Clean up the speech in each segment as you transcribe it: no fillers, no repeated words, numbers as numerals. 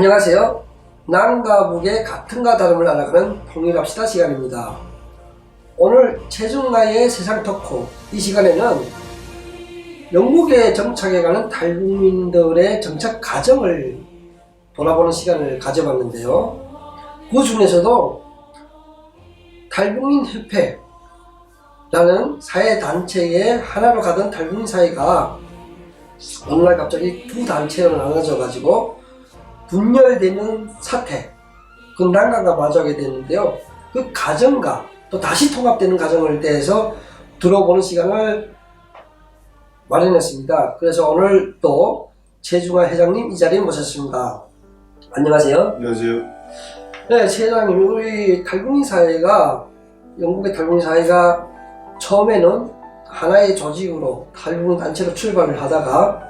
안녕하세요. 남과 북의 같은가 다름을 알아가는 통일합시다 시간입니다. 오늘 체중나이의 세상 토크, 이 시간에는 영국에 정착해가는 탈북민들의 정착 과정을 돌아보는 시간을 가져봤는데요. 그 중에서도 탈북민 협회라는 사회단체의 하나로 가던 탈북민 사회가 어느 날 갑자기 두 단체로 나눠져 가지고 분열되는 사태, 그 난관과 마주하게 되는데요. 그 과정과 또 다시 통합되는 과정을 대해서 들어보는 시간을 마련했습니다. 그래서 오늘 또 최중화 회장님 이 자리에 모셨습니다. 안녕하세요. 안녕하세요. 네, 최 회장님, 우리 탈북민 사회가, 영국의 탈북민 사회가 처음에는 하나의 조직으로 탈북민 단체로 출발을 하다가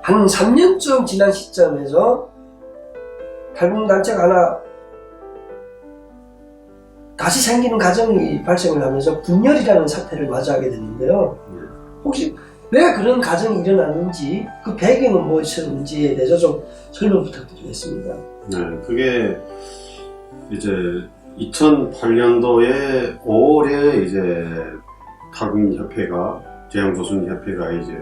한 3년쯤 지난 시점에서 탈북민 단체가 하나 다시 생기는 과정이 발생을 하면서 분열이라는 사태를 맞이하게 됐는데요. 혹시 왜 그런 과정이 일어났는지, 그 배경은 무엇이었는지에 대해서 좀 설명 부탁드리겠습니다. 네, 그게 이제 2008년도에 5월에 이제 탈북민 협회가, 제왕조선 협회가 이제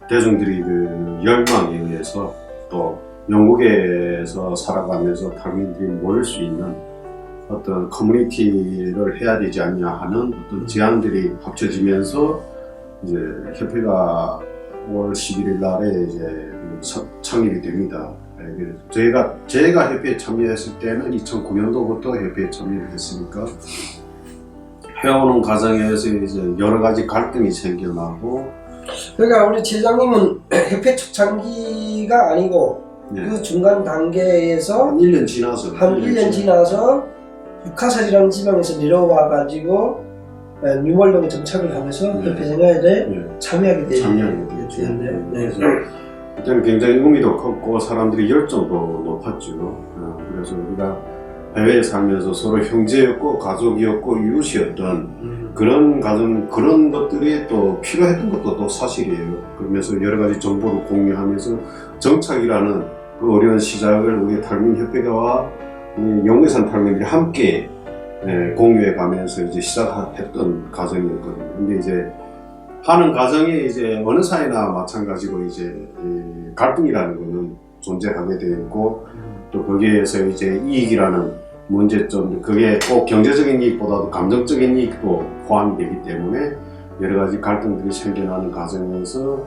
대중들이 그 열망에 의해서 또 영국에서 살아가면서 탈북민들이 모일 수 있는 어떤 커뮤니티를 해야 되지 않냐 하는 어떤 제안들이 합쳐지면서 이제 협회가 5월 11일 날에 이제 창립이 됩니다. 제가 협회에 참여했을 때는 2009년도부터 협회에 참여를 했으니까 해오는 과정에서 이제 여러 가지 갈등이 생겨나고, 그러니까 우리 지회장님은 협회 초창기가 아니고 네. 그 중간 단계에서 한 1년 지나서 한 1년 지나서 육하사리라는 지방에서 내려와가지고 뉴월동에 정착을 하면서 네. 협회 생활에 네. 참여하게 참여하게 됐는데, 그래서 그때는 굉장히 의미도 컸고 사람들이 열정도 높았죠. 그래서 우리가 해외에 살면서 서로 형제였고 가족이었고 이웃이었던 그런 가정, 그런 것들이 또 필요했던 것도 또 사실이에요. 그러면서 여러 가지 정보를 공유하면서 정착이라는 그 어려운 시작을 우리 탈북민협회와 영국산 탈북민들이 함께 공유해 가면서 이제 시작했던 과정이었거든요. 근데 이제 하는 과정에 이제 어느 사회나 마찬가지로 이제 갈등이라는 거는 존재하게 되고, 또 거기에서 이제 이익이라는 문제점, 그게 꼭 경제적인 이익보다도 감정적인 이익도 포함이 되기 때문에 여러 가지 갈등들이 생겨나는 과정에서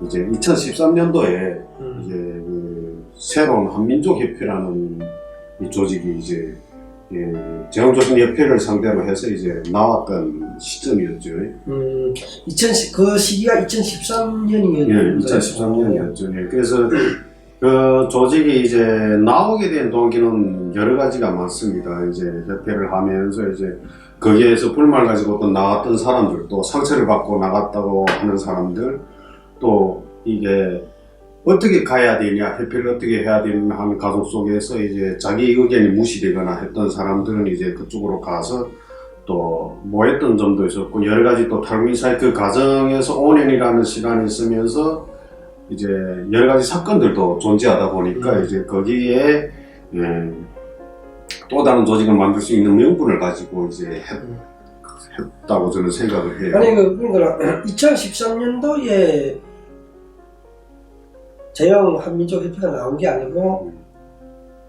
이제 2013년도에 이제 그 새로운 한민족협회라는 이 조직이 이제 제왕조선 협회를 상대로 해서 이제 나왔던 시점이었죠. 그 시기가 2013년이었죠. 예, 2013년이었죠. 예, 그래서 그 조직이 이제 나오게 된 동기는 여러 가지가 많습니다. 이제 협회를 하면서 이제 거기에서 불만을 가지고 또 나갔던 사람들, 또 상처를 받고 나갔다고 하는 사람들, 또 이게 어떻게 가야 되냐, 협회를 어떻게 해야 되냐 하는 과정 속에서 이제 자기 의견이 무시되거나 했던 사람들은 이제 그쪽으로 가서 또 모였던 점도 있었고, 여러 가지 또 탈북민 사회 그 과정에서 5년이라는 시간이 있으면서 이제 여러 가지 사건들도 존재하다 보니까 이제 거기에 또 다른 조직을 만들 수 있는 명분을 가지고 이제 했다고 저는 생각을 해요. 아니 그러니까 2013년도에 제형 한민족협회가 나온 게 아니고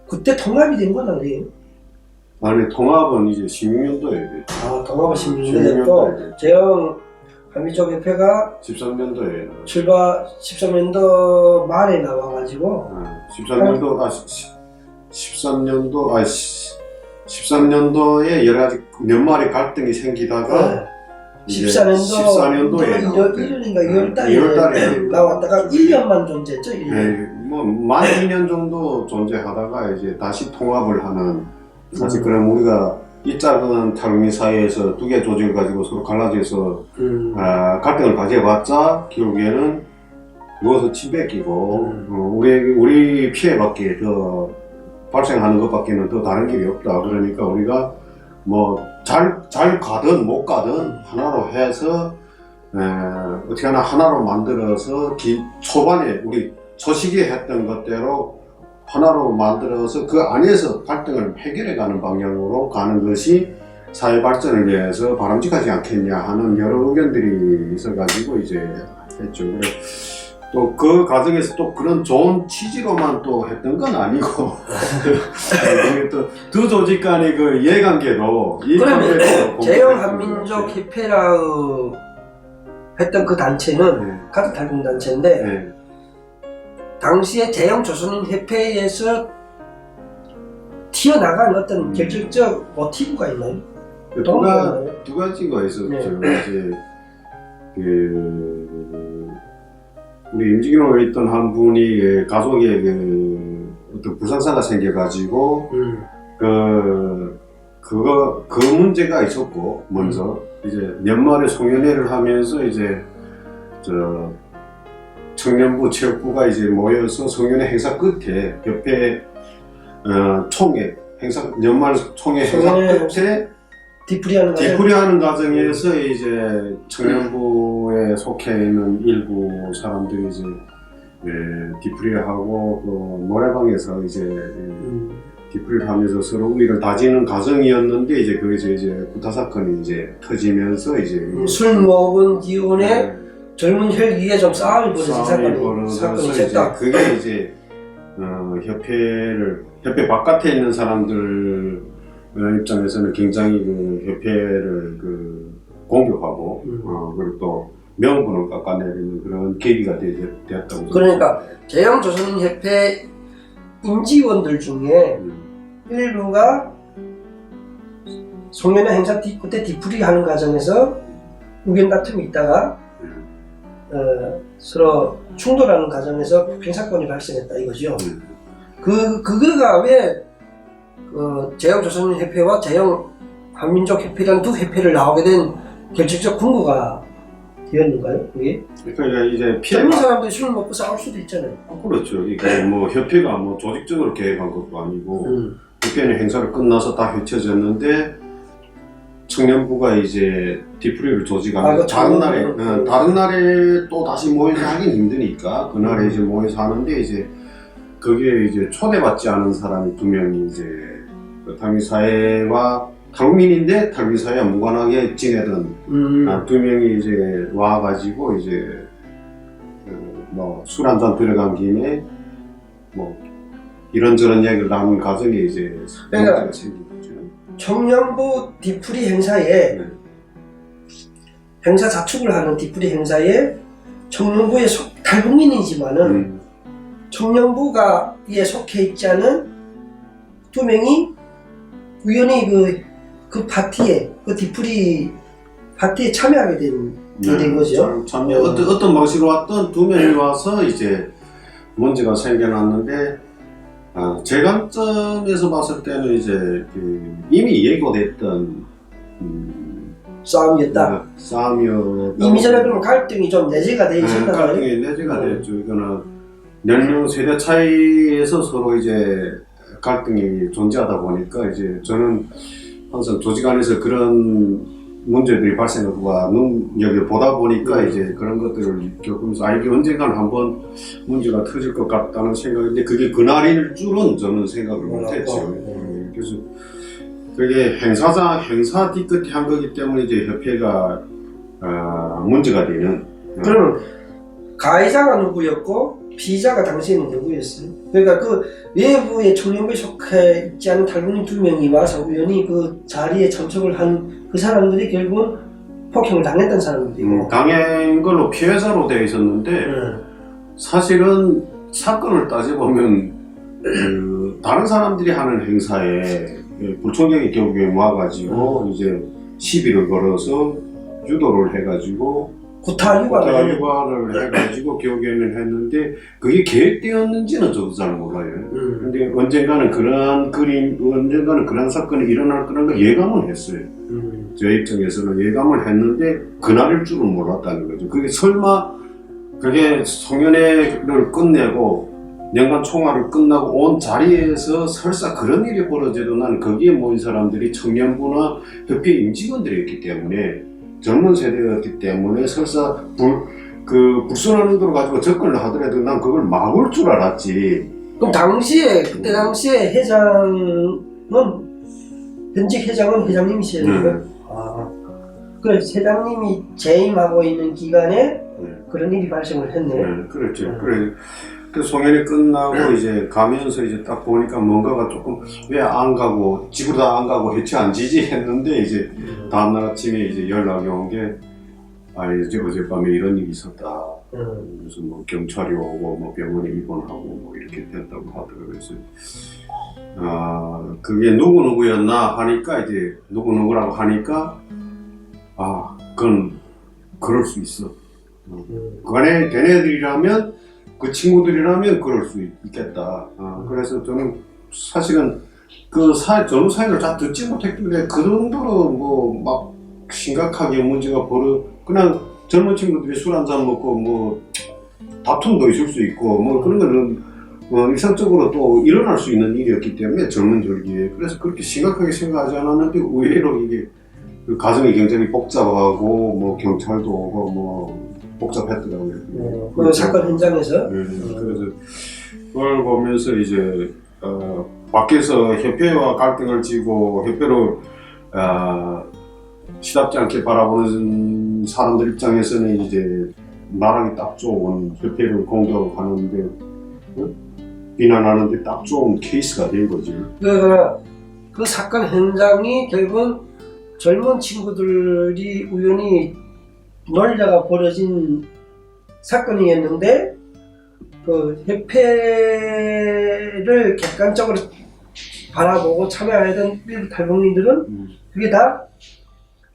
그때 통합이 된 건 아니에요? 아니, 통합은 이제 16년도에 아, 통합은 16년도에 됐고 제형 한민족협회가 13년도에 출발 13년도 말에 나와가지고 13년도에 여러 가지 몇 마리 갈등이 생기다가 14년도에 1월인가 2월달에 나왔다가 1년만 존재했죠. 1년. 네, 만 2년 정도 존재하다가 이제 다시 통합을 하는, 사실 그럼 우리가 이 작은 탈북민 사회에서 두 개 조직을 가지고 서로 갈라져서 갈등을 가져봤자 결국에는 누워서 침 뱉기고 우리 피해밖에 더 발생하는 것밖에는 더 다른 길이 없다. 그러니까 우리가 뭐 잘 가든 못 가든 하나로 해서 어떻게 하나 하나로 만들어서 초반에 우리 초시기에 했던 것대로 하나로 만들어서 그 안에서 갈등을 해결해가는 방향으로 가는 것이 사회 발전을 위해서 바람직하지 않겠냐 하는 여러 의견들이 있어가지고 이제 했죠. 그래 또 그 과정에서 또 그런 좋은 취지로만 또 했던 건 아니고 또 두 조직 간의 그 이해관계도 그러면 제형한민족 협회라 했던 그 단체는 네. 같은 탈북 단체인데 네. 당시에 제형조선인협회에서 튀어나간 어떤 결정적 모티브가 있나요? 두 가지가 있었죠. 네. 이제 그 우리 임직원에 있던 한 분이 가족에 그 어떤 불상사가 생겨가지고 그 문제가 있었고 먼저 이제 연말에 송년회를 하면서 이제 저 청년부 체육부가 이제 모여서 송년회 행사 끝에 협회 총회 행사 연말 총회 행사 끝에 뒤풀이하는 과정에서 이제 청년부에 속해 있는 일부 사람들이 이제 뒤풀이를 하고 또 노래방에서 이제 뒤풀이를 하면서 서로 우위를 다지는 과정이었는데 이제 거기서 이제 구타 사건이 이제 터지면서 이제 술 먹은 기운에 젊은 혈기에 좀 싸움이 벌어진 사건이 있었다. 그게 이제 협회 바깥에 있는 사람들 입장에서는 굉장히 그 협회를 그 공격하고 그리고 또 명분을 깎아내리는 그런 계기가 되었다고. 그러니까 제형조선인협회 임직원들 중에 일부가 송년회 행사 그때 뒤풀이 하는 과정에서 의견 다툼이 있다가 서로 충돌하는 과정에서 폭행사건이 발생했다 이거죠. 그거가 왜 제형조선인협회와 제형한민족협회라는 두 협회를 나오게 된 결정적 근거가 되었는가요? 그게? 그러니까 이제 젊은 사람들이 술 먹고 싸울 수도 있잖아요. 그렇죠. 이게 뭐 협회가 뭐 조직적으로 계획한 것도 아니고 협회는 행사를 끝나서 다 헤쳐졌는데 청년부가 이제 뒤풀이를 조직하면서 다른 날에 또 다시 모여서 하긴 힘드니까 그날에 이제 모여서 하는데 이제 거기에 이제 초대받지 않은 사람이 두 명이 이제 탈북민사회와 탈북민인데 탈북민사회와 무관하게 지내던 두 명이 이제 와가지고 이제 뭐 술 한잔 들어간 김에 뭐 이런저런 이야기를 나눈 과정에 이제 그러니까 생긴 거죠. 청년부 뒤풀이 행사에 행사 자축을 하는 뒤풀이 행사에 청년부에 탈북민이지만은 청년부가 이에 속해 있지 않은 두 명이 우연히 그 파티에 그 뒤풀이 파티에 참여하게 된 거죠. 어떤 방식으로 왔던 두 명이 와서 이제 문제가 생겨났는데 제 관점에서 봤을 때는 이제 이미 예고됐던 싸움이었다. 이미 전에 그러면 갈등이 좀 내재가 돼 있었나 봐요. 갈등이 내재가 됐죠. 이거는 연령 세대 차이에서 서로 이제 갈등이 존재하다 보니까 이제 저는 항상 조직 안에서 그런 문제들이 발생하고 눈여겨 보다 보니까 이제 그런 것들을 겪으면서 이게 언젠가는 한번 문제가 터질 것 같다는 생각인데 그게 그날일 줄은 저는 생각을 못했죠. 그래서 그게 행사 뒤끝에 한 거기 때문에 이제 협회가 문제가 되는. 그러면 가해자가 누구였고 피의자가 당시에는 누구였어요? 그러니까 그 외부의 청년부에 속해 있지 않은 탈북민 두 명이 와서 우연히 그 자리에 참석을 한 그 사람들이 결국은 폭행을 당했던 사람들이고 당한 걸로 피해자로 되어 있었는데 사실은 사건을 따져보면 다른 사람들이 하는 행사에 불청객이 결국에 모아가지고 이제 시비를 걸어서 유도를 해가지고 구타 유발을 해가지고 결국에는 했는데 그게 계획되었는지는 저도 잘 몰라요. 근데 언젠가는 그런 사건이 일어날 거라는 걸 예감은 했어요. 제 입장에서는 예감을 했는데 그날일 줄은 몰랐다는 거죠. 그게 설마 그게 송년회를 끝내고 년간 총화를 끝나고 온 자리에서 설사 그런 일이 벌어져도 난 거기에 모인 사람들이 청년부나 협회 임직원들이었기 때문에 젊은 세대였기 때문에 설사 그 불순한 의도로 가지고 접근을 하더라도 난 그걸 막을 줄 알았지. 그럼 그때 당시에 현직 회장은 회장님이시죠? 아, 그래 회장님이 재임하고 있는 기간에 그런 일이 발생을 했네. 그렇죠. 그래. 그 송년회 끝나고 이제 가면서 이제 딱 보니까 뭔가가 조금 왜 안 가고 집으로 다 안 가고 해체 안 지지 했는데 이제 다음날 아침에 이제 연락이 온 게 이제 어젯밤에 이런 일이 있었다. 그래서 뭐 경찰이 오고 뭐 병원에 입원하고 뭐 이렇게 됐다고 하더라고요. 그래서 그게 누구누구였나 하니까 이제 누구누구라고 하니까 그건 그럴 수 있어. 그간에 걔네들이라면 그 친구들이라면 그럴 수 있겠다. 그래서 저는 사실은 그 전후 사연을 다 듣지 못했길래 그 정도로 뭐 막 심각하게 문제가 그냥 젊은 친구들이 술 한잔 먹고 뭐 다툼도 있을 수 있고 뭐 그런 거는 일상적으로 또 일어날 수 있는 일이었기 때문에 젊은 절기에 그래서 그렇게 심각하게 생각하지 않았는데 의외로 이게 그 과정이 굉장히 복잡하고 뭐 경찰도 오고 뭐 복잡했더라고요. 그 사건 현장에서. 그래서 그걸 보면서 이제 밖에서 협회와 갈등을 지고 협회로 시답지 않게 바라보는 사람들 입장에서는 이제 나라기 딱 좋은 협회를 공격하고 하는데 비난하는데 딱 좋은 케이스가 된 거죠. 그러니까 그 사건 현장이 결국은 젊은 친구들이 우연히 놀다가 벌어진 사건이었는데 그 협회를 객관적으로 바라보고 참여하던 일부 탈북민들은 그게 다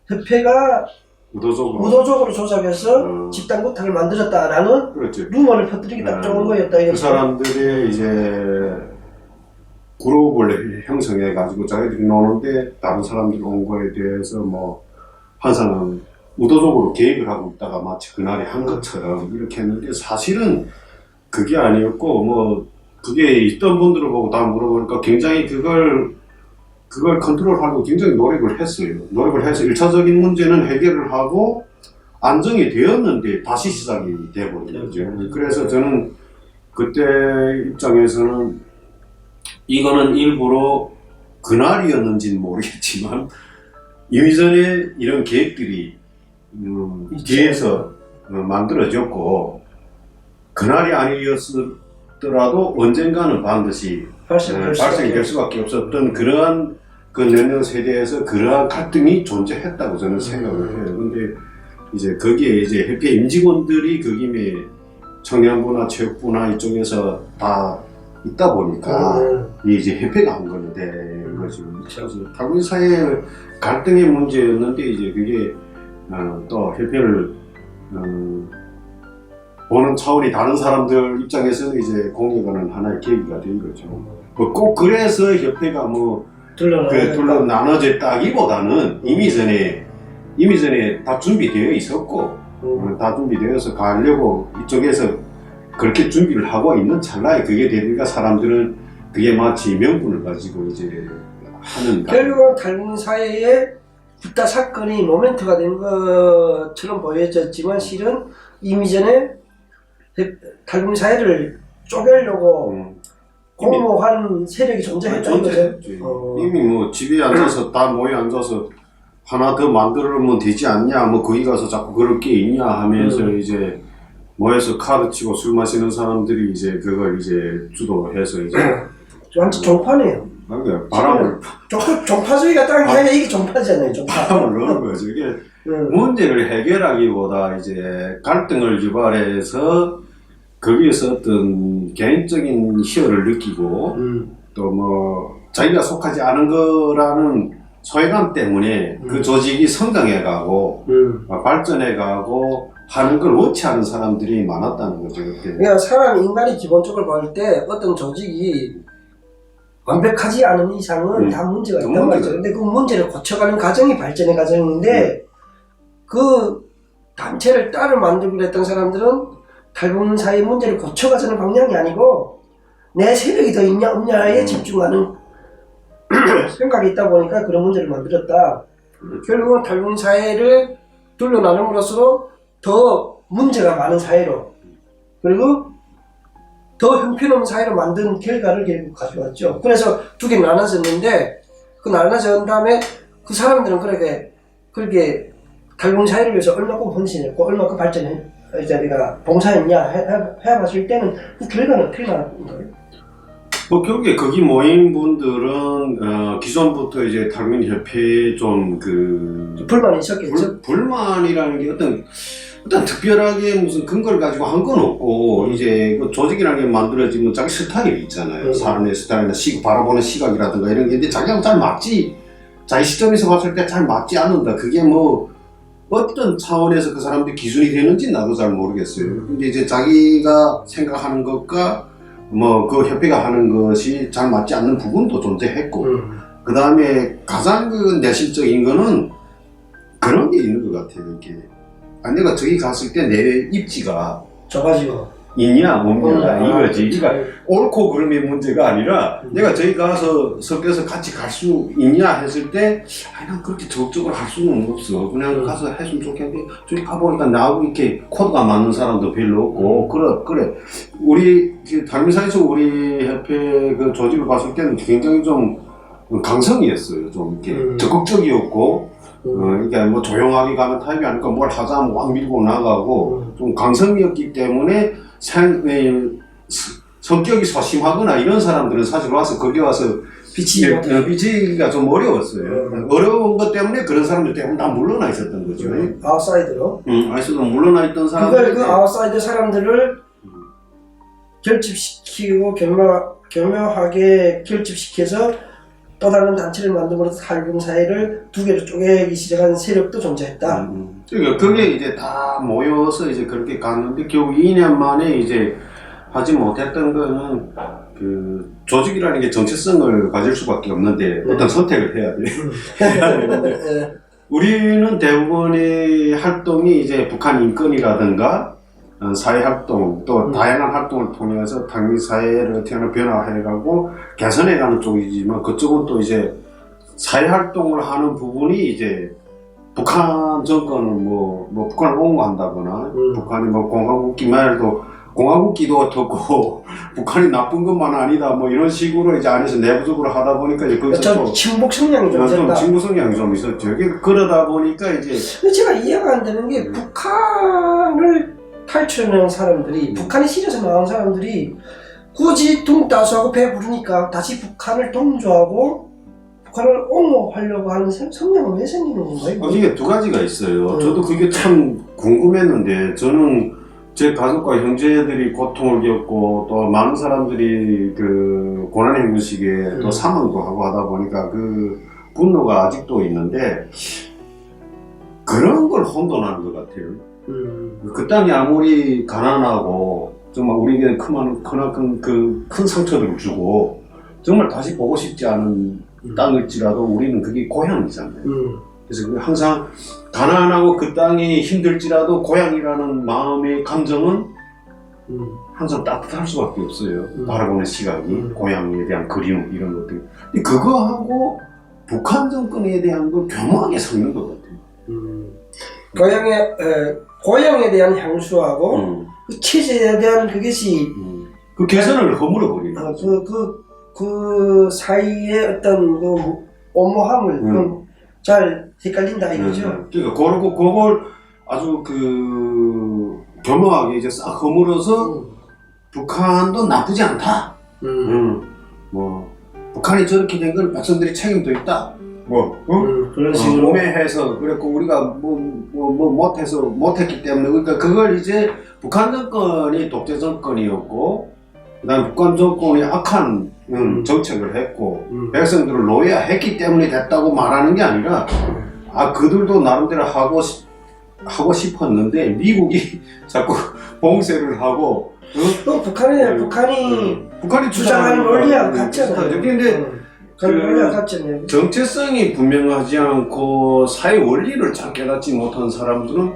협회가 의도적으로 조작해서 집단 구탁을 만들었다라는 그렇죠. 루머를 퍼뜨리기 딱 좋은 거였다. 그 사람들이 이제 그룹을 형성해 가지고 자기들이 노는데 다른 사람들이 온 거에 대해서 뭐 한 사람은 의도적으로 계획을 하고 있다가 마치 그날이 한 것처럼 이렇게 했는데 사실은 그게 아니었고 뭐 그게 있던 분들을 보고 다 물어보니까 굉장히 그걸 컨트롤하려고 굉장히 노력을 했어요. 노력을 해서 1차적인 문제는 해결을 하고 안정이 되었는데 다시 시작이 되어버린 거죠. 그래서 저는 그때 입장에서는 이거는 일부러 그날이었는지는 모르겠지만 이미 전에 이런 계획들이 뒤에서 만들어졌고 그날이 아니었더라도 언젠가는 반드시 발생될 수밖에 없었던 그러한 그 내년 세대에서 그러한 갈등이 존재했다고 저는 생각을 해요. 근데 이제 거기에 이제 협회 임직원들이 그 김에 청년부나 체육부나 이쪽에서 다 있다 보니까 이제 협회가 한 거는 된 거죠. 그래서 탈북민 사회의 갈등의 문제였는데 이제 그게 또 협회를 보는 차원이 다른 사람들 입장에서는 이제 공유가는 하나의 계기가 된 거죠. 뭐 꼭 그래서 협회가 뭐 둘러 나눠졌다기보다는 이미 전에 다 준비되어 있었고 다 준비되어서 가려고 이쪽에서 그렇게 준비를 하고 있는 찰나에 그게 되니까 사람들은 그게 마치 명분을 가지고 이제 하는 결국은 탈북민 사회에 부타 사건이 모멘트가 된 것처럼 보여졌지만 실은 이미 전에 탈북민 사회를 쪼개려고 공모한 세력이 존재했다는 거죠. 이미 뭐 집에 앉아서 다 모여 앉아서 하나 더 만들면 되지 않냐, 뭐 거기 가서 자꾸 그럴 게 있냐 하면서 이제 모여서 카드 치고 술 마시는 사람들이 이제 그걸 이제 주도해서 이제 완전 종파네요. 바람을 종파주의가 딱 아니라 이게 종파잖아요. 바람을 넣는 거죠. 이게 문제를 해결하기보다 이제 갈등을 유발해서 거기에서 어떤 개인적인 희열을 느끼고 또 뭐 자기가 속하지 않은 거라는 소외감 때문에 그 조직이 성장해가고 발전해가고 하는 걸 원치 않은 사람들이 많았다는 거죠. 그때. 그러니까 인간이 기본적으로 볼 때 어떤 조직이 완벽하지 않은 이상은 다 문제가 있단 말이죠. 근데 그 문제를 고쳐가는 과정이 발전의 과정인데 그 단체를 따로 만들기로 했던 사람들은 탈북민 사회 문제를 고쳐가자는 방향이 아니고 내 세력이 더 있냐 없냐에 집중하는 생각이 있다 보니까 그런 문제를 만들었다. 결국은 탈북민 사회를 둘러 나눔으로써 더 문제가 많은 사회로 그리고 더 형편없는 사회로 만든 결과를 결국 가져왔죠. 그래서 두 개 나눠졌는데 그 나눠진 다음에 그 사람들은 그렇게 탈북민 사회를 위해서 얼마큼 헌신했고 얼마큼 발전해 이제 우리가 봉사했냐 해봤을 때는 그 결과는 어떻게 나왔는 거예요? 뭐 결국에 거기 모인 분들은 기존부터 이제 탈북민 협회에 불만이 있었겠죠. 불만이라는 게 어떤 특별하게 무슨 근거를 가지고 한 건 없고 이제 그 조직이라는 게 만들어지면 자기 스타일이 있잖아요. 사람의 스타일이나 바라보는 시각이라든가 이런 게 있는데 자기하고 잘 맞지, 자기 시점에서 봤을 때 잘 맞지 않는다. 그게 뭐 어떤 차원에서 그 사람들이 기준이 되는지 나도 잘 모르겠어요. 근데 이제 자기가 생각하는 것과 뭐 그 협회가 하는 것이 잘 맞지 않는 부분도 존재했고 그 다음에 가장 그 내실적인 거는 그런 게 있는 것 같아요. 이렇게 내가 저기 갔을 때 내 입지가 좁아지고 있냐 없냐 이거지. 그러니까 옳고 그름의 문제가 아니라 내가 저기 가서 섞여서 같이 갈 수 있냐 했을 때 난 그렇게 적극적으로 할 수는 없어. 그냥 가서 했으면 좋겠는데 저기 가보니까 나하고 이렇게 코드가 맞는 사람도 별로 없고 그래 우리 탈북민사에서 우리 협회 그 조직을 봤을 때는 굉장히 좀 강성이었어요. 좀 이렇게 적극적이었고 그러니까 뭐 조용하게 가는 타입이 아니까 뭘 하자면 막 밀고 나가고 좀 강성이었기 때문에 성격이 소심하거나 이런 사람들은 사실 와서 거기 와서 비치기가 좀 어려웠어요. 어려운 것 때문에 그런 사람들 때문에 다 물러나 있었던 거죠. 아웃사이더로. 아웃사이더로 물러나 있던 사람들. 그 아웃사이더 사람들을 결집시키고 교묘하게 결집시켜서 또 다른 단체를 만들어서 탈북사회를 두 개로 쪼개기 시작한 세력도 존재했다. 그러니까 그게 이제 다 모여서 이제 그렇게 갔는데 결국 2년 만에 이제 하지 못했던 거는 그 조직이라는 게 정체성을 가질 수밖에 없는데 어떤 선택을 해야 돼. 우리는 대부분의 활동이 이제 북한 인권이라든가 사회활동 또 다양한 활동을 통해서 당민 사회를 어떻게 하나 변화해가고 개선해가는 쪽이지만 그쪽은 또 이제 사회활동을 하는 부분이 이제 북한 정권은 뭐 북한을 옹호한다거나 북한이 뭐 공화국기 말도 공화국기도 듣고 북한이 나쁜 것만 아니다 뭐 이런 식으로 이제 안에서 내부적으로 하다 보니까 이제 거기서 좀 친북 성향이 좀 있었다. 친북 성향이 좀 있었죠. 그러다 보니까 이제 근데 제가 이해가 안 되는 게 북한을 탈출하는 사람들이 북한에 실려서 나온 사람들이 굳이 동따수하고 배부르니까 다시 북한을 동조하고 북한을 옹호하려고 하는 성향은 왜 생기는 건가요? 이게 두 가지가 있어요. 저도 그게 참 궁금했는데 저는 제 가족과 형제들이 고통을 겪고 또 많은 사람들이 그 고난의 행군식에 또 사망도 하고 하다 보니까 그 분노가 아직도 있는데 그런 걸 혼돈하는 것 같아요. 그 땅이 아무리 가난하고 정말 우리에게 크나큰 그 큰 상처를 주고 정말 다시 보고 싶지 않은 땅일지라도 우리는 그게 고향이잖아요. 그래서 항상 가난하고 그 땅이 힘들지라도 고향이라는 마음의 감정은 항상 따뜻할 수밖에 없어요. 바라보는 시각이 고향에 대한 그리움 이런 것들. 근데 그거하고 북한 정권에 대한 걸 교묘하게 섞는 것 같아요. 고향에 대한 향수하고 그 체제에 대한 그것이 그 개선을 허물어 버리는 그 사이에 어떤 그 오모함을 잘 헷갈린다 이거죠. 그러니까 그걸 아주 그 교묘하게 이제 싹 허물어서 북한도 나쁘지 않다. 뭐 북한이 저렇게 된 건 백성들이 책임도 있다. 그런 식으로 오매해서 그랬고 우리가 못했기 때문에 그러니까 그걸 이제 북한 정권이 독재 정권이었고 그다음 북한 정권이 악한 정책을 했고 백성들을 노예화했기 때문에 됐다고 말하는 게 아니라 그들도 나름대로 하고 싶었는데 미국이 자꾸 봉쇄를 하고 또 북한이 주장하는 논리하고 같지 않아요. 근데 정체성이 분명하지 않고 사회 원리를 잘 깨닫지 못한 사람들은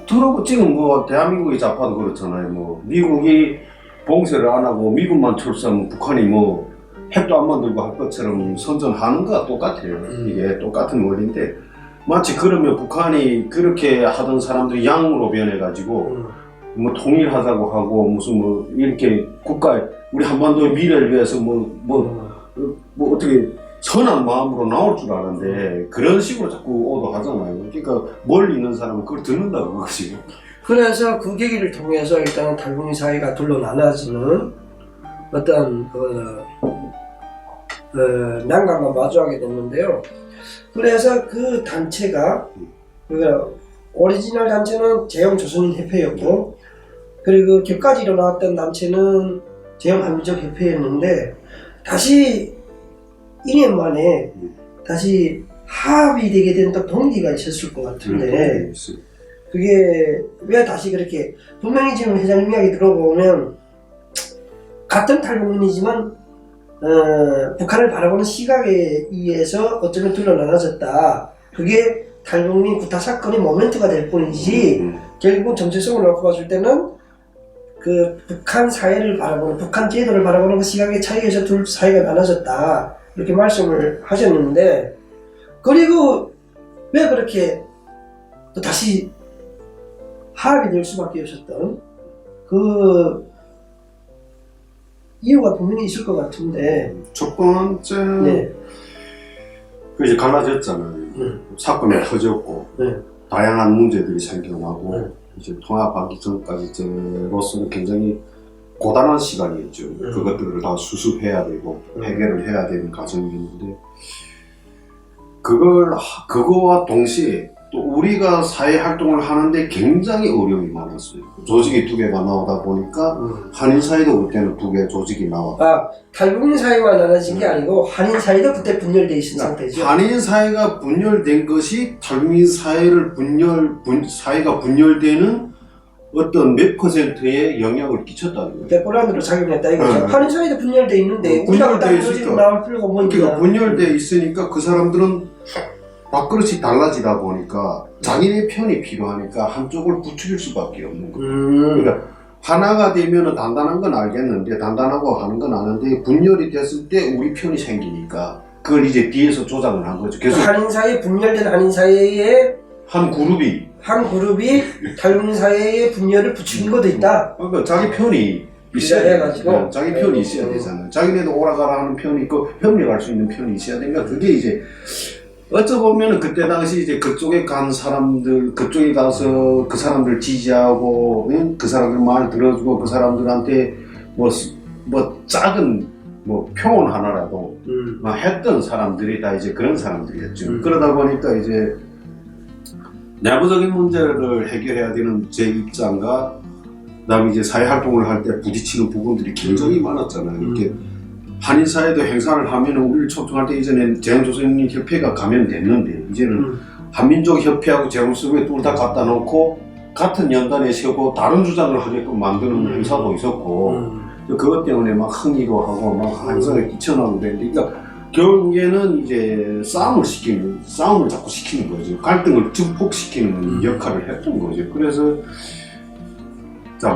들어보 지금 뭐 대한민국이 잡아도 그렇잖아요. 뭐 미국이 봉쇄를 안 하고 미국만 출사하면 북한이 뭐 핵도 안 만들고 할 것처럼 선전하는 거와 똑같아요. 이게 똑같은 원리인데 마치 그러면 북한이 그렇게 하던 사람들이 양으로 변해가지고 뭐 통일하자고 하고 무슨 뭐 이렇게 국가의 우리 한반도의 미래를 위해서 뭐 어떻게 선한 마음으로 나올 줄 아는데 그런 식으로 자꾸 오도하잖아요. 그러니까 멀리 있는 사람은 그걸 듣는다고 그거지. 그래서 그 계기를 통해서 일단 달봉이 사회가 둘로 나눠지는 어떤 난관과 마주하게 됐는데요. 그래서 그 단체가 오리지널 단체는 제형조선인협회였고, 그리고 격까지 일어나왔던 단체는 제형한민족협회였는데, 다시 2년 만에 다시 합이 되게 된 또 동기가 있었을 것 같은데, 그게 왜 다시 그렇게, 분명히 지금 회장님 이야기 들어보면 같은 탈북민이지만 북한을 바라보는 시각에 의해서 어쩌면 둘로 나눠졌다. 그게 탈북민 구타 사건의 모멘트가 될 뿐이지, 결국 정체성을 놓고 봤을 때는 그 북한 사회를 바라보는, 북한 제도를 바라보는 그 시각의 차이에서 둘 사이가 나눠졌다. 이렇게 말씀을 하셨는데, 그리고 왜 그렇게 또 다시 하락이 될 수밖에 없었던 그 이유가 분명히 있을 것 같은데. 첫 번째, 네. 그 이제 갈라졌잖아요. 사건이 터졌고, 다양한 문제들이 생겨나고, 이제 통합하기 전까지로서는 굉장히 고단한 시간이었죠. 그것들을 다 수습해야 되고, 해결을 해야 되는 과정이었는데, 그거와 동시에 또 우리가 사회 활동을 하는데 굉장히 어려움이 많았어요. 조직이 2개가 나오다 보니까 한인 사회도 그때는 2개 조직이 나왔다. 탈북민 사회만 나눠진 게 아니고 한인 사회도 그때 분열돼 있는 상태죠. 한인 사회가 분열된 것이 탈북민 사회를 사회가 분열되는 어떤 몇 %의 영향을 끼쳤다는 거예요. 백그라운드로 작용했다 이거죠. 한인 사회도 분열돼 있는데 우리가 다른 조직으로 나올 필요가 뭐 있냐. 그러니까 분열돼 있으니까 그 사람들은 밥그릇이 달라지다 보니까 자기네 편이 필요하니까 한쪽을 부추길 수밖에 없는 거예요. 그러니까 하나가 되면 단단한 건 알겠는데, 단단하고 하는 건 아는데, 분열이 됐을 때 우리 편이 생기니까 그걸 이제 뒤에서 조작을 한 거죠. 계속 한인 사회, 분열된 한인 사회의 한 그룹이 탈북민 사회의 분열을 부추긴 것도 있다. 그러니까 자기 편이 있어야 돼가지고 자기 편이 있어야 되잖아요. 자기네도 오라가라 하는 편이 있고 협력할 수 있는 편이 있어야 되니까 그게 이제 어쩌보면 그때 당시 이제 그쪽에 간 사람들, 그쪽에 가서 그 사람들 지지하고, 그 사람들 말 들어주고, 그 사람들한테 뭐 작은 평온 하나라도 했던 사람들이 다 이제 그런 사람들이었죠. 그러다 보니까 이제 내부적인 문제를 해결해야 되는 제 입장과 그다음에 이제 사회 활동을 할 때 부딪히는 부분들이 굉장히 많았잖아요. 이렇게 한인 사회도 행사를 하면 우리를 초청할 때 이전엔 제형조선인 협회가 가면 됐는데 이제는 한민족 협회하고 제형조선인 둘 다 갖다 놓고 같은 연단에 세우고 다른 주장을 하게끔 만드는 행사도 있었고 그것 때문에 막 항의도 하고 막 한성에 뛰쳐나오고 그랬는데, 그러니까 결국에는 이제 싸움을 자꾸 시키는 거죠. 갈등을 증폭시키는 역할을 했던 거죠. 그래서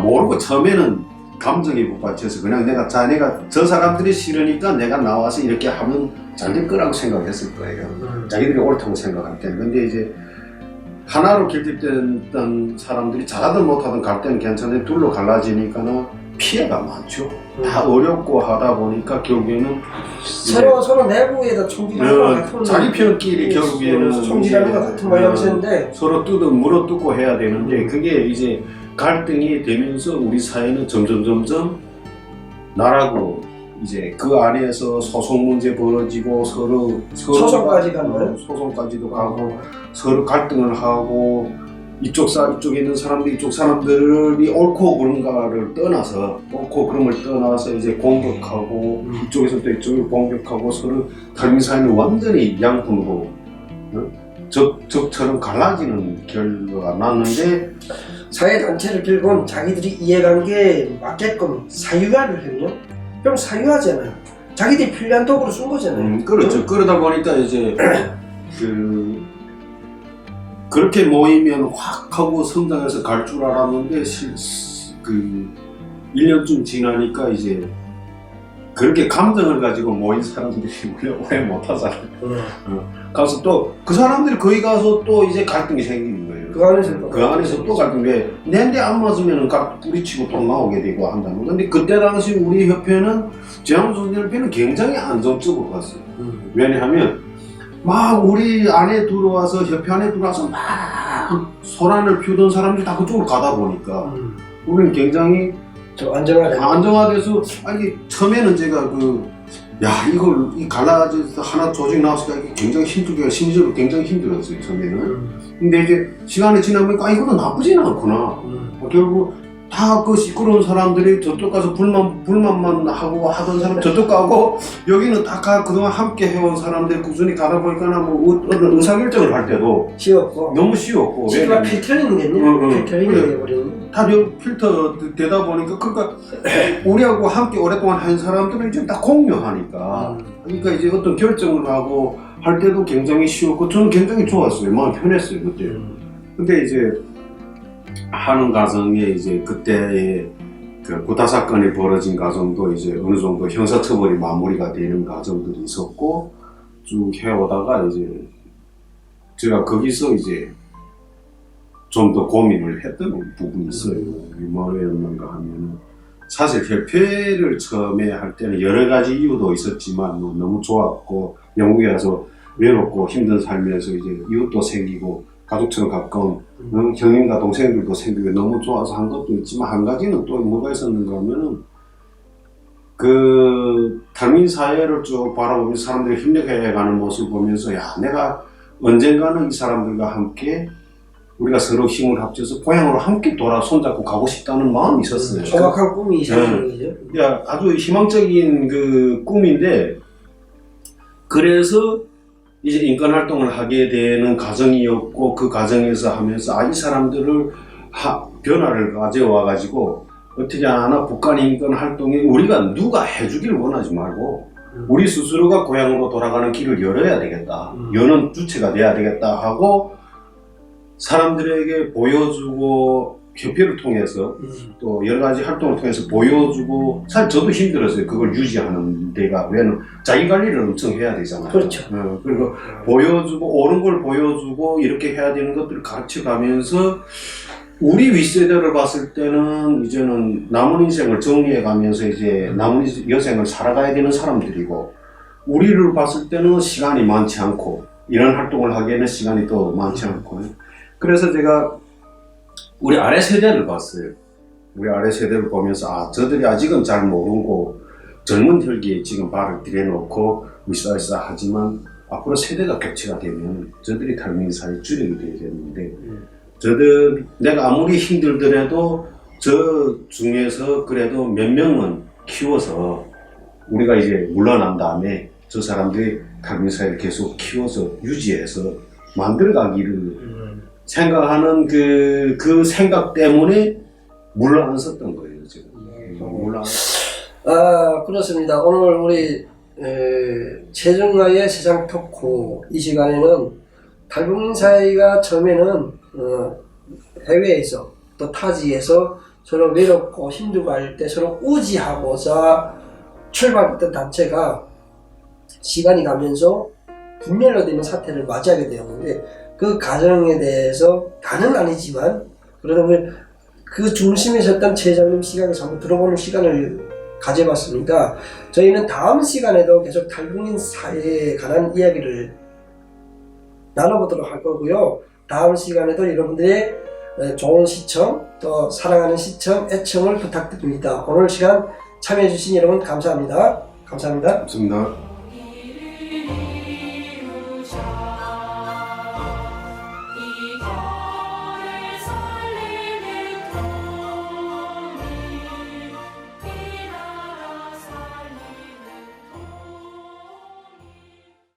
모르고 처음에는 감정에 북받쳐서 그냥 내가 저 사람들이 싫으니까 내가 나와서 이렇게 하면 잘 될 거라고 생각했을 거예요. 자기들이 옳다고 생각할 때는. 근데 이제 하나로 결집됐던 사람들이 잘하든 못하든 갈 때는 괜찮은데 둘로 갈라지니까는 피해가 많죠. 다 어렵고 하다 보니까 결국에는 서로 내부에다 총질하는 것 같은 자기 편끼리 결국에는 총질하는 것 같은 모양새인데 서로 물어뜯고 해야 되는데 그게 이제 갈등이 되면서 우리 사회는 점점 나라고 이제 그 안에서 소송 문제 벌어지고 서로 소송까지 가는 소송까지도 가고 서로 갈등을 하고 이쪽에 있는 사람들이 이쪽 사람들이 옳고 그른가를 떠나서 이제 공격하고 이쪽에서 또 이쪽을 공격하고 서로 탈북민 사회는 완전히 양분으로 적처럼 갈라지는 결과가 났는데 사회단체를 결국은 자기들이 이해관계에 맞게끔 사유화를 했냐? 그럼 사유화잖아요. 자기들이 필요한 도구로 쓴 거잖아요. 그렇죠. 그러다 보니까 이제 그렇게 모이면 확 하고 성장해서 갈 줄 알았는데 1년쯤 지나니까 이제 그렇게 감정을 가지고 모인 사람들이 오래 못 하잖아요. 가서 또 그 사람들이 거기 가서 또 이제 갈등이 생기는 거예요. 그 안에서 그 안에서 또 갈등. 왜 내한테 안 맞으면은 각 뿌리치고 돈 나오게 되고 한다는. 근데 그때 당시 우리 협회는 제왕소년협회는 굉장히 안정적으로 갔어요. 왜냐하면 막 우리 안에 들어와서 협회 안에 들어와서 막 소란을 피우던 사람들이 다 그쪽으로 가다 보니까 우리는 굉장히 저 안정화돼서 아니 처음에는 제가 이걸 갈라져서 하나 조직 나왔으니까 이게 굉장히 힘들게 심리적으로 굉장히 힘들었어요 처음에는. 근데 이제 시간이 지나보니까 이거는 나쁘진 않구나. 결국 다 그 시끄러운 사람들이 저쪽 가서 불만만 하고 하던 사람 저쪽 가고 여기는 다 그동안 함께 해온 사람들이 꾸준히 가다 보니까 뭐 어떤 의사결정을 할 때도 쉬웠고 너무 쉬웠고 지금 필터링이겠네. 필터링이 돼버리는. 다 필터 되다 보니까 그러니까 우리하고 함께 오랫동안 한 사람들은 이제 다 공유하니까 그러니까 이제 어떤 결정을 하고 할 때도 굉장히 쉬웠고 저는 굉장히 좋았어요. 마음 편했어요 그때. 근데 이제 하는 과정에 이제 그때의 그 구타 사건이 벌어진 과정도 이제 어느 정도 형사처벌이 마무리가 되는 과정들이 있었고 쭉 해오다가 이제 제가 거기서 이제 좀 더 고민을 했던 부분이 있어요. 뭐였는가 하면은 사실 협회를 처음에 할 때는 여러 가지 이유도 있었지만 너무 좋았고 영국에 와서 외롭고 힘든 삶에서 이제 이웃도 생기고 가족처럼 가까운 형님과 동생들도 생기고 너무 좋아서 한 것도 있지만 한 가지는 또 뭐가 있었는가 하면은 그 탈민 사회를 쭉 바라보면서 사람들이 협력해가는 모습을 보면서 야 내가 언젠가는 이 사람들과 함께 우리가 서로 힘을 합쳐서 고향으로 함께 돌아 손잡고 가고 싶다는 마음이 있었어요. 정확한 꿈이 있었던 거죠. 야, 아주 희망적인 그 꿈인데 그래서 이제 인권 활동을 하게 되는 과정이었고 그 과정에서 하면서 이 사람들을 변화를 가져와 가지고 어떻게 하나 북한 인권 활동에 우리가 누가 해주기를 원하지 말고 우리 스스로가 고향으로 돌아가는 길을 열어야 되겠다. 여는 주체가 돼야 되겠다 하고 사람들에게 보여주고 협회를 통해서 또 여러 가지 활동을 통해서 보여주고 사실 저도 힘들었어요. 그걸 유지하는 데가 왜냐면 자기 관리를 엄청 해야 되잖아요. 그렇죠. 그리고 보여주고 옳은 걸 보여주고 이렇게 해야 되는 것들을 가르쳐가면서 우리 윗세대를 봤을 때는 이제는 남은 인생을 정리해가면서 이제 남은 여생을 살아가야 되는 사람들이고 우리를 봤을 때는 시간이 많지 않고 이런 활동을 하기에는 시간이 또 많지 않고 그래서 제가 우리 아래 세대를 봤어요. 우리 아래 세대를 보면서 저들이 아직은 잘 모르고 젊은 혈기에 지금 발을 들여놓고 으쌰으쌰 하지만 앞으로 세대가 교체가 되면 저들이 탈민 사회의 주력이 되겠는데 내가 아무리 힘들더라도 저 중에서 그래도 몇 명은 키워서 우리가 이제 물러난 다음에 저 사람들이 탈민 사회를 계속 키워서 유지해서 만들어가기를 생각하는 그 생각 때문에 물러났었던 거예요, 지금. 그렇습니다. 오늘 우리 최정가의 세상 토크 이 시간에는 탈북민 사회가 처음에는 해외에서 또 타지에서 서로 외롭고 힘들고 할 때 서로 우지하고서 출발했던 단체가 시간이 가면서 분열되는 사태를 맞이하게 되었는데 그 과정에 대해서 다는 아니지만 그러다 보니 그 중심에 섰던 최장님 시각에서 한번 들어보는 시간을 가져봤습니다. 저희는 다음 시간에도 계속 탈북민 사회에 관한 이야기를 나눠보도록 할 거고요. 다음 시간에도 여러분들의 좋은 시청 또 사랑하는 시청, 애청을 부탁드립니다. 오늘 시간 참여해주신 여러분 감사합니다. 감사합니다. 감사합니다.